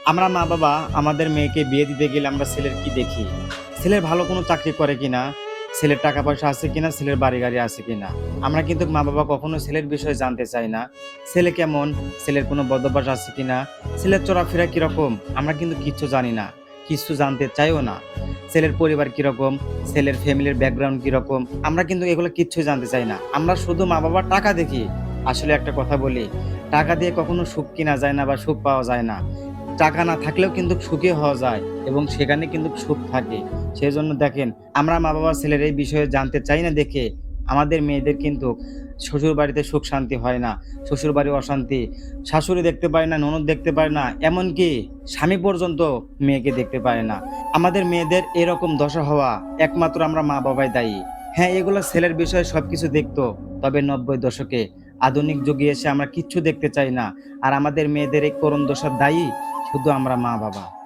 আমরা মা বাবা আমাদের মেয়েকে বিয়ে দিতে গেলে আমরা ছেলের কি দেখি? ছেলের ভালো কোনো চাকরি করে কিনা, ছেলের টাকা পয়সা আছে কিনা, ছেলের বাড়ি গাড়ি আছে কিনা। আমরা কিন্তু মা বাবা কখনো ছেলের বিষয়ে জানতে চাই না। ছেলে কেমন, ছেলের কোনো বদভ্যাস আছে কিনা, ছেলের চলাফেরা কিরকম, আমরা কিন্তু কিচ্ছু জানি না, কিচ্ছু জানতে চাইও না। ছেলের পরিবার কিরকম, ছেলের ফ্যামিলির ব্যাকগ্রাউন্ড কিরকম, আমরা কিন্তু এগুলো কিচ্ছু জানতে চাই না। আমরা শুধু মা বাবার টাকা দেখি। আসলে একটা কথা বলি, টাকা দিয়ে কখনো সুখ কিনা যায় না বা সুখ পাওয়া যায় না। টাকা না থাকলেও কিন্তু সুখী হওয়া যায় এবং সেখানে কিন্তু সুখ থাকে। সেজন্য দেখেন, আমরা মা-বাবা ছেলের এই বিষয়ে জানতে চাই না দেখে আমাদের মেয়েদের কিন্তু শ্বশুরবাড়িতে সুখ শান্তি হয় না। শ্বশুরবাড়ি অশান্তি। শাশুড়ি দেখতে পারে না, ননদ দেখতে পারে না, এমনকি স্বামী পর্যন্ত মেয়েকে দেখতে পারে না। আমাদের মেয়েদের এরকম দশা হওয়া একমাত্র আমরা মা-বাবাই দায়ী। হ্যাঁ, এগুলো ছেলের বিষয়ে সবকিছু দেখতো। তবে ৯০ দশকে আধুনিক যুগে এসে আমরা কিচ্ছু দেখতে চাই না। আর আমাদের মেয়েদের এই করুণ দশার দায়ী শুধু আমরা মা বাবা।